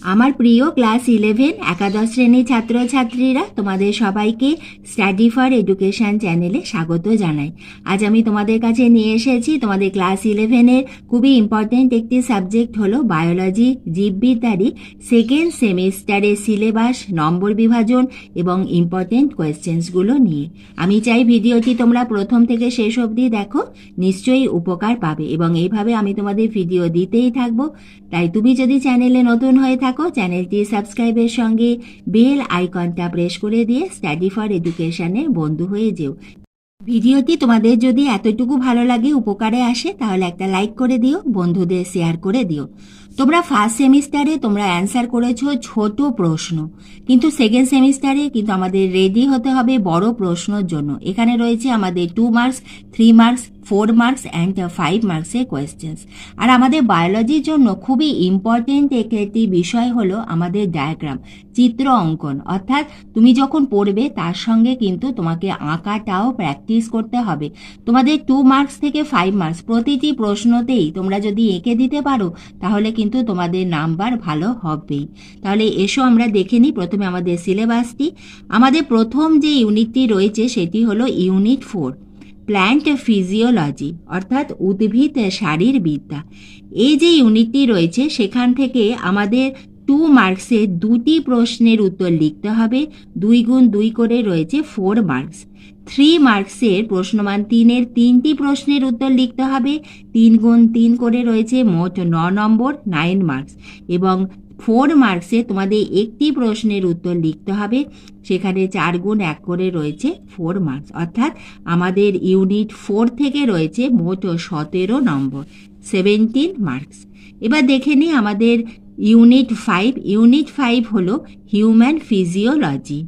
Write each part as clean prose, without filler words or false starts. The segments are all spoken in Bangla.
আমার প্রিয় ক্লাস 11 একাদশ শ্রেণীর ছাত্রছাত্রীরা, তোমাদের সবাইকে স্টাডি ফর এডুকেশন চ্যানেলে স্বাগত জানাই। আজ আমি তোমাদের কাছে নিয়ে এসেছি তোমাদের ক্লাস 11-এর খুবই ইম্পর্টেন্ট একটি সাবজেক্ট হলো বায়োলজি, জীববিদ্যারই সেকেন্ড সেমিস্টারের সিলেবাস, নম্বর বিভাজন এবং ইম্পর্টেন্ট কোয়েশ্চেন্সগুলো নিয়ে। আমি চাই ভিডিওটি তোমরা প্রথম থেকে শেষ অবধি দেখো, নিশ্চয়ই উপকার পাবে এবং এইভাবে আমি তোমাদের ভিডিও দিতেই থাকবো। তাই তুমি যদি চ্যানেলে নতুন হয়ে থাকো, চ্যানেলটি সাবস্ক্রাইবের সঙ্গে বেল আইকনটা প্রেস করে দিয়ে স্টাডি ফর এডুকেশনের বন্ধু হয়ে যেও। ভিডিওটি তোমাদের যদি এতটুকু ভালো লাগে, উপকারে আসে, তাহলে একটা লাইক করে দিও, বন্ধুদের শেয়ার করে দিও। তোমরা ফার্স্ট সেমিস্টারে তোমরা অ্যান্সার করেছো ছোট প্রশ্ন, কিন্তু সেকেন্ড সেমিস্টারে কিন্তু আমাদের রেডি হতে হবে বড় প্রশ্নের জন্য। এখানে রয়েছে আমাদের 2 মার্কস, 3 মার্কস, 4 মার্কস অ্যান্ড 5 মার্কসের কোয়েশ্চেন্স। আর আমাদের বায়োলজির জন্য খুবই ইম্পর্টেন্ট একটি বিষয় হলো আমাদের ডায়াগ্রাম, চিত্র অঙ্কন। অর্থাৎ তুমি যখন পড়বে তার সঙ্গে কিন্তু তোমাকে আঁকাটাও প্র্যাকটিস করতে হবে। তোমাদের 2 মার্কস থেকে 5 মার্কস প্রতিটি প্রশ্নতেই তোমরা যদি এঁকে দিতে পারো, তাহলে কিন্তু তোমাদের নাম্বার ভালো হবেই। তাহলে এসো আমরা দেখে নিই প্রথমে আমাদের সিলেবাসটি। আমাদের প্রথম যে ইউনিটটি রয়েছে সেটি হলো ইউনিট 4, প্ল্যান্ট ফিজিওলজি, অর্থাৎ উদ্ভিদ শারীরবিদ্যা। এই যে ইউনিটটি রয়েছে সেখান থেকে আমাদের 2 মার্কসের 2টি প্রশ্নের উত্তর লিখতে হবে। 2 গুণ 2 করে রয়েছে 4 মার্কস। 3 মার্কসের প্রশ্নমান 3-এর 3টি প্রশ্নের উত্তর লিখতে হবে। 3 গুণ 3 করে রয়েছে মোট 9 নম্বর, 9 মার্কস। এবং 4 মার্কসে তোমাদের একটি প্রশ্নের উত্তর লিখতে হবে, সেখানে 4 গুণ 1 করে রয়েছে 4 মার্কস। অর্থাৎ আমাদের ইউনিট 4 থেকে রয়েছে মোট 17 নম্বর, 17 মার্কস। এবার দেখে নিই আমাদের ইউনিট 5। ইউনিট 5 হলো হিউম্যান ফিজিওলজি,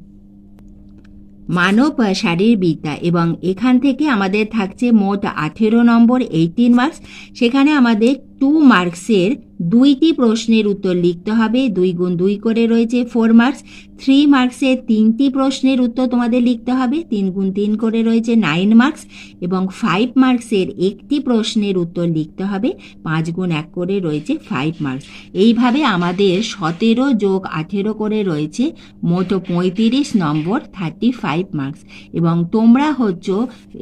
মানব শারীরবিদ্যা, এবং এখান থেকে আমাদের থাকছে মোট 18 নম্বর, 18 মার্কস। সেখানে আমাদের 2 মার্কসের 2টি প্রশ্নের উত্তর লিখতে হবে। 2 গুণ 2 করে রয়েছে 4 মার্কস। 3 মার্কসের 3টি প্রশ্নের উত্তর তোমাদের লিখতে হবে। 3 গুণ 3 করে রয়েছে 9 মার্কস। এবং 5 মার্কসের একটি প্রশ্নের উত্তর লিখতে হবে। 5 গুণ 1 করে রয়েছে 5 মার্কস। এইভাবে আমাদের 17 যোগ 18 করে রয়েছে মোট 35 নম্বর, 35 মার্কস। এবং তোমরা হচ্ছে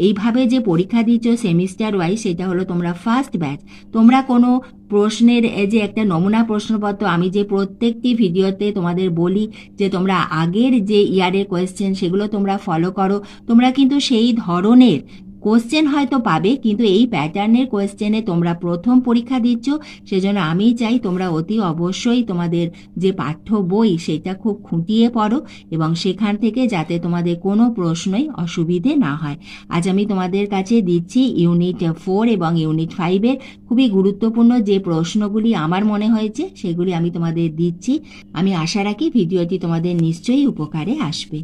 এইভাবে যে পরীক্ষা দিচ্ছ সেমিস্টার ওয়াইজ, সেটা হলো তোমরা ফার্স্ট ব্যাচ। তোমরা কোনো প্রশ্নের যে একটা নমুনা প্রশ্নপত্র আমি যে প্রত্যেকটি ভিডিওতে তোমাদের বলি যে তোমরা আগের যে ইয়ারের কোয়েশ্চেন সেগুলো তোমরা ফলো করো, তোমরা কিন্তু সেই ধরনের কোশ্চেন হয়তো পাবে, কিন্তু এই প্যাটার্নের কোয়েশ্চেনে তোমরা প্রথম পরীক্ষা দিচ্ছ। সেজন্য আমি চাই তোমরা অতি অবশ্যই তোমাদের যে পাঠ্য বই সেটা খুব খুঁটিয়ে পড়ো এবং সেখান থেকে যাতে তোমাদের কোনো প্রশ্নই অসুবিধে না হয়। আজ আমি তোমাদের কাছে দিচ্ছি ইউনিট 4 এবং ইউনিট 5-এর খুবই গুরুত্বপূর্ণ যে প্রশ্নগুলি আমার মনে হয়েছে সেগুলি আমি তোমাদের দিচ্ছি। আমি আশা রাখি ভিডিওটি তোমাদের নিশ্চয়ই উপকারে আসবে।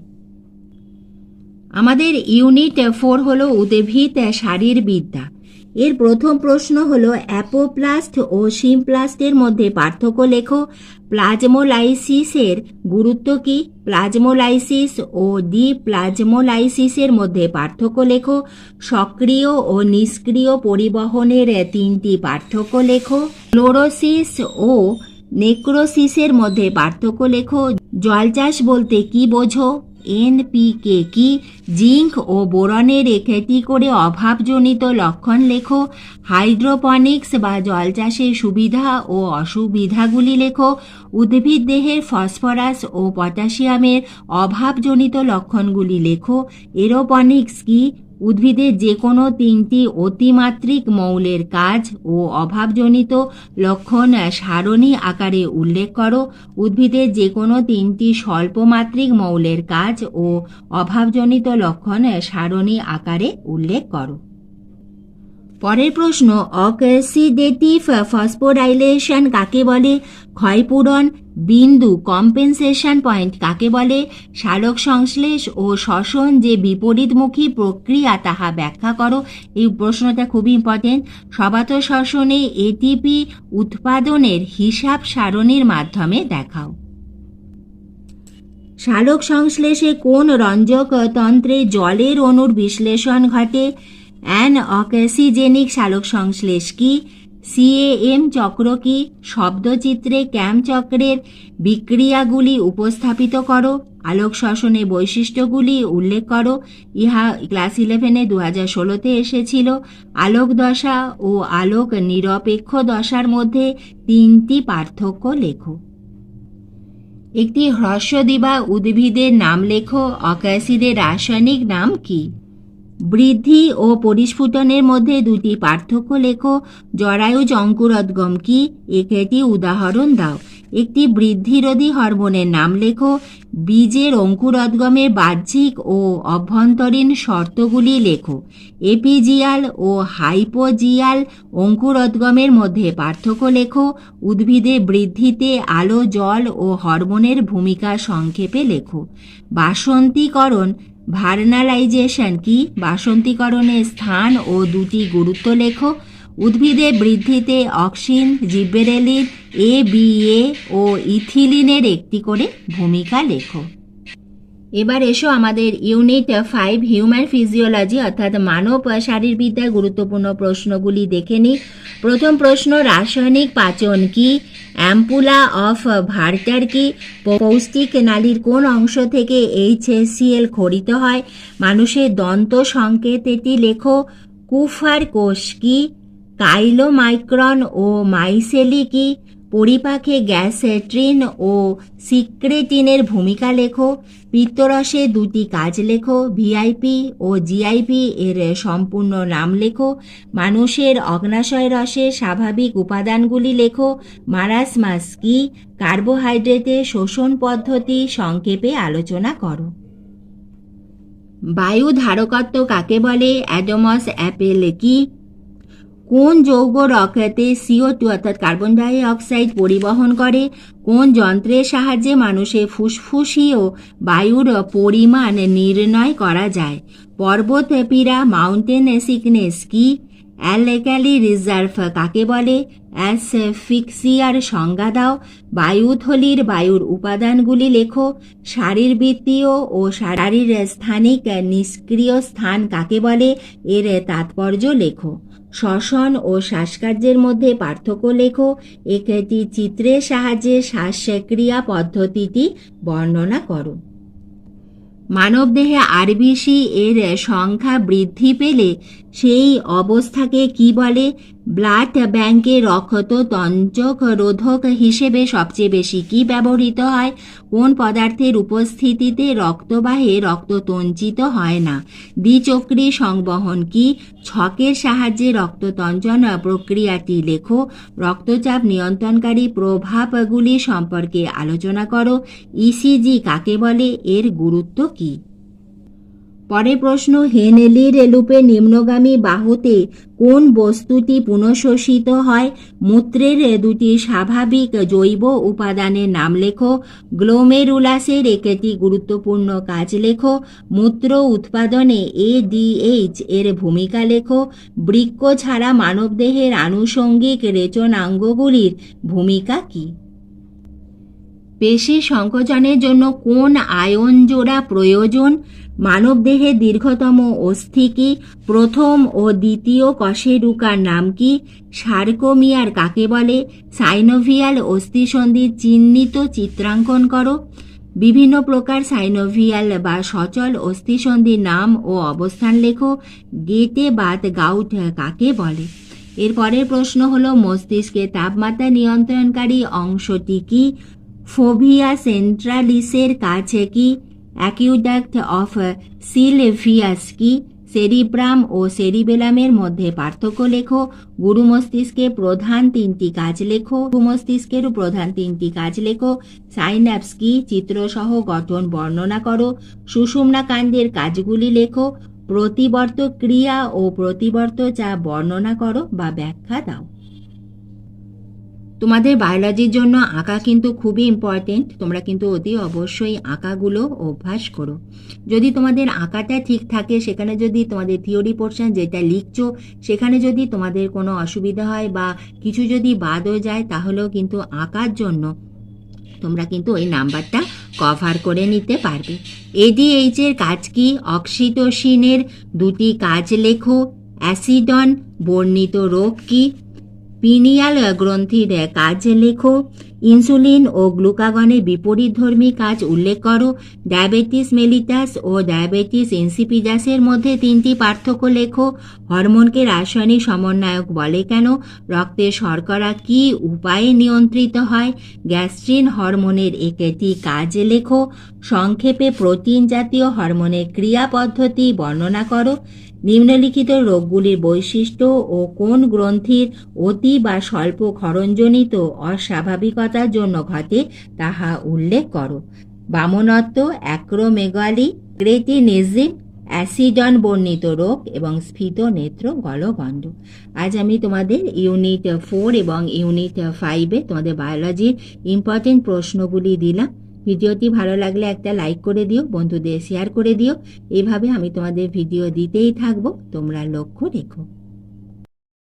আমাদের ইউনিট 4 হলো উদ্ভিদ শারীরবিদ্যা। এর প্রথম প্রশ্ন হলো অ্যাপোপ্লাস্ট ও সিমপ্লাস্টের মধ্যে পার্থক্য লেখো। প্লাজমোলাইসিসের গুরুত্ব কী? প্লাজমোলাইসিস ও ডিপ্লাজমোলাইসিসের মধ্যে পার্থক্য লেখো। সক্রিয় ও নিষ্ক্রিয় পরিবহনের 3টি পার্থক্য লেখো। ক্লোরোসিস ও নেক্রোসিসের মধ্যে পার্থক্য লেখো। জলচাষ বলতে কি বোঝো? এনপিকে কি? জিঙ্ক ও বোরনের একটি করে অভাবজনিত লক্ষণ লেখো। হাইড্রোপনিক্স বা জলচাষের সুবিধা ও অসুবিধাগুলি লেখো। উদ্ভিদ দেহের ফসফরাস ও পটাশিয়ামের অভাবজনিত লক্ষণগুলি লেখো। এরোপনিক্স কি? উদ্ভিদের যে কোনো 3টি অতিমাত্রিক মৌলের কাজ ও অভাবজনিত লক্ষণ সারণী আকারে উল্লেখ করো। উদ্ভিদের যে কোনো 3টি স্বল্পমাত্রিক মৌলের কাজ ও অভাবজনিত লক্ষণ সারণী আকারে উল্লেখ করো। পরের প্রশ্ন, অক্সিডেটিভ ফসফোরাইলেশন কাকে বলে? ক্ষয়পূরণ বিন্দু কম্পেনসেশন পয়েন্ট কাকে বলে? সালোক সংশ্লেষ ও শ্বসন যে বিপরীতমুখী প্রক্রিয়া তাহা ব্যাখ্যা করো। এই প্রশ্নটা খুবই ইম্পর্টেন্ট। স্বভাবত শ্বসনে এটিপি উৎপাদনের হিসাব সারণীর মাধ্যমে দেখাও। সালোক সংশ্লেষে কোন রঞ্জক তন্ত্রে জলের অণুর বিশ্লেষণ ঘটে? অ্যানঅক্সিজেনিক সালোক সংশ্লেষ কি? CAM চক্র কি? শব্দচিত্রে ক্যাম চক্রের বিক্রিয়াগুলি উপস্থাপিত করো। আলোক শ্বসনের বৈশিষ্ট্যগুলি উল্লেখ করো। ইহা ক্লাস 11-এ 2016-তে এসেছিল। আলোক দশা ও আলোক নিরপেক্ষ দশার মধ্যে 3টি পার্থক্য লেখো। একটি হ্রস্বদ্বীপ বা উদ্ভিদের নাম লেখো। অক্যাসিডের রাসায়নিক নাম কি? বৃদ্ধি ও পরিস্ফুটনের মধ্যে 2টি পার্থক্য লেখো। জরায়ুজ অঙ্কুরোদ্গম কি? একটি উদাহরণ দাও। একটি বৃদ্ধিরোধী হরমোনের নাম লেখো। বীজের অঙ্কুরোদ্গমের বাহ্যিক ও অভ্যন্তরীণ শর্তগুলি লেখো। এপিজিয়াল ও হাইপোজিয়াল অঙ্কুরোদ্গমের মধ্যে পার্থক্য লেখো। উদ্ভিদের বৃদ্ধিতে আলো, জল ও হরমোনের ভূমিকা সংক্ষেপে লেখো। বাসন্তীকরণ ভার্নালাইজেশন কি? বাসন্তীকরণের স্থান ও 2টি গুরুত্ব লেখো। উদ্ভিদের বৃদ্ধিতে অক্সিন, জিব্বেরেলিন, ABA ও ইথিলিনের একটি করে ভূমিকা লেখো। এবার এসো আমাদের ইউনিট 5 হিউম্যান ফিজিওলজি অর্থাৎ মানব শারীরবিদ্যার গুরুত্বপূর্ণ প্রশ্নগুলি দেখে নিই। প্রথম প্রশ্ন, রাসায়নিক পাচন কি? অ্যাম্পুলা অফ ভার্টার কি? পৌষ্টিক নালীর কোন অংশ থেকে HCl ক্ষরিত হয়? মানুষের দন্ত সংকেত এটি লেখো। কুফার কোষ কি? কাইলোমাইক্রন ও মাইসেলি কি? পরিপাকে গ্যাস্ট্রিন ও সিক্রেটিনের ভূমিকা লেখো। পিত্তরসের 2টি কাজ লেখো। VIP ও GIP এর সম্পূর্ণ নাম লেখো। মানুষের অগ্নাশয় রসের স্বাভাবিক উপাদানগুলি লেখো। মারাসমাস কি? কার্বোহাইড্রেটের শোষণ পদ্ধতি সংক্ষেপে আলোচনা করো। বায়ু ধারকত্ব কাকে বলে? অ্যাডমস অ্যাপেল কি? কোন যৌগ রকেটে CO2 অর্থাৎ কার্বন ডাই অক্সাইড পরিবহন করে? কোন যন্ত্রের সাহায্যে মানুষের ফুসফুসীয় বায়ুর পরিমাণ নির্ণয় করা যায়? পর্বতপীড়া মাউন্টেন সিকনেস কি? অ্যালকালি রিজার্ভ কাকে বলে? অ্যাসফিক্সিয়ার সংজ্ঞা দাও। বায়ুথলির বায়ুর উপাদানগুলি লেখো। শারীরবৃত্তীয় ও শারীরস্থানিক নিষ্ক্রিয় স্থান কাকে বলে? এর তাৎপর্য লেখো। শ্বসন ও শ্বাসকার্যের মধ্যে পার্থক্য লেখো। একটি চিত্রের সাহায্যে শ্বাসক্রিয়া পদ্ধতিটি বর্ণনা করো। মানবদেহে RBC এর সংখ্যা বৃদ্ধি পেলে সেই অবস্থাকে কি বলে? ব্লাড ব্যাংকে রক্ততঞ্চক রোধক হিসেবে সবচেয়ে বেশি কি ব্যবহৃত হয়? কোন পদার্থের উপস্থিতিতে রক্তবাহে রক্ত তঞ্চিত হয় না? দ্বিচক্রী সংবহন কি? ছকের সাহায্যে রক্ততঞ্চন প্রক্রিয়াটি লেখো। রক্তচাপ নিয়ন্ত্রণকারী প্রভাবগুলি সম্পর্কে আলোচনা করো। ECG কাকে বলে? এর গুরুত্ব কি? পরের প্রশ্ন, হেনলির লুপে নিম্নগামী বাহুতে কোন বস্তুটি পুনঃশোষিত হয়? মূত্রের 2টি স্বাভাবিক জৈব উপাদানের নাম লেখো। গ্লোমেরুলাসের একটি গুরুত্বপূর্ণ কাজ লেখো। মূত্র উৎপাদনে ADH এর ভূমিকা লেখো। বৃক্ক ছাড়া মানবদেহের আনুষঙ্গিক রেচনাঙ্গগুলির ভূমিকা কি? পেশি সংকোচনের জন্য কোন আয়ন জোড়া প্রয়োজন? মানবদেহের দীর্ঘতম অস্থি কি? প্রথম ও দ্বিতীয় কশেরুকার নাম কি? সার্কোমিয়ার কাকে বলে? সাইনোভিয়াল অস্থিসন্ধির চিহ্নিত চিত্রাঙ্কন করো। বিভিন্ন প্রকার সাইনোভিয়াল বা সচল অস্থিসন্ধির নাম ও অবস্থান লেখো। গেটে বাত গাউট কাকে বলে? এর পরের প্রশ্ন হলো, মস্তিষ্কের তাপমাত্রা নিয়ন্ত্রণকারী অংশটি কি? ফোভিয়া সেন্ট্রালিসের কাছে কি? অ্যাকিউডাক্ট অফ সিলভিয়াস কি? সেরিব্রাম ও সেরিবেলামের মধ্যে পার্থক্য লেখো। গুরু মস্তিষ্কের প্রধান 3টি কাজ লেখো। মস্তিষ্কের প্রধান 3টি কাজ লেখো। সাইন্যাপস কি? চিত্রসহ গঠন বর্ণনা করো। সুষুম্না কাণ্ডের কাজগুলি লেখো। প্রতিবর্ত ক্রিয়া ও প্রতিবর্ত চাপ বর্ণনা করো বা ব্যাখ্যা দাও। তোমাদের বায়োলজির জন্য আঁকা কিন্তু খুবই ইম্পর্টেন্ট। তোমরা কিন্তু অতি অবশ্যই আঁকাগুলো অভ্যাস করো। যদি তোমাদের আঁকাটা ঠিক থাকে, সেখানে যদি তোমাদের থিওরি পোর্শন যেটা লিখছো সেখানে যদি তোমাদের কোনো অসুবিধা হয় বা কিছু যদি বাদ হয়ে যায়, তাহলেও কিন্তু আঁকার জন্য তোমরা কিন্তু ওই নাম্বারটা কভার করে নিতে পারবে। ADH এর কাজ কি? অক্সিটোসিনের 2টি কাজ লেখো। অ্যাসিডন বর্ণিত রোগ কি? পিনিয়াল গ্রন্থির কাজ লেখো। ইনসুলিন ও গ্লুকাগনের বিপরীতধর্মী কাজ উল্লেখ করো। ডায়াবেটিস মেলিটাস ও ডায়াবেটিস ইনসিপিডাসের মধ্যে 3টি পার্থক্য লেখো। হরমোনকে রাসায়নিক সমন্বয়ক বলে কেন? রক্তের শর্করা কী উপায়ে নিয়ন্ত্রিত হয়? গ্যাস্ট্রিন হরমোনের একটি কাজ লেখো। সংক্ষেপে প্রোটিন জাতীয় হরমোনের ক্রিয়া পদ্ধতি বর্ণনা করো। নিম্নলিখিত রোগগুলির বৈশিষ্ট্য ও কোন গ্রন্থির অতি বা স্বল্প ক্ষরণজনিত অস্বাভাবিকতার জন্য ঘটে তাহা উল্লেখ করো। বামনত্ব, অ্যাক্রোমেগালি, ক্রেটিনিজম, অ্যাসিডন বর্ণিত রোগ এবং স্ফীত নেত্র গলগণ্ড। আজ আমি তোমাদের ইউনিট 4 এবং ইউনিট 5-এ তোমাদের বায়োলজির ইম্পর্টেন্ট প্রশ্নগুলি দিলাম। ভিডিওটি ভালো লাগলে একটা লাইক করে দিও, বন্ধুদের শেয়ার করে দিও। এভাবে আমি তোমাদের ভিডিও দিতেই থাকবো, তোমরা লক্ষ্য রেখো।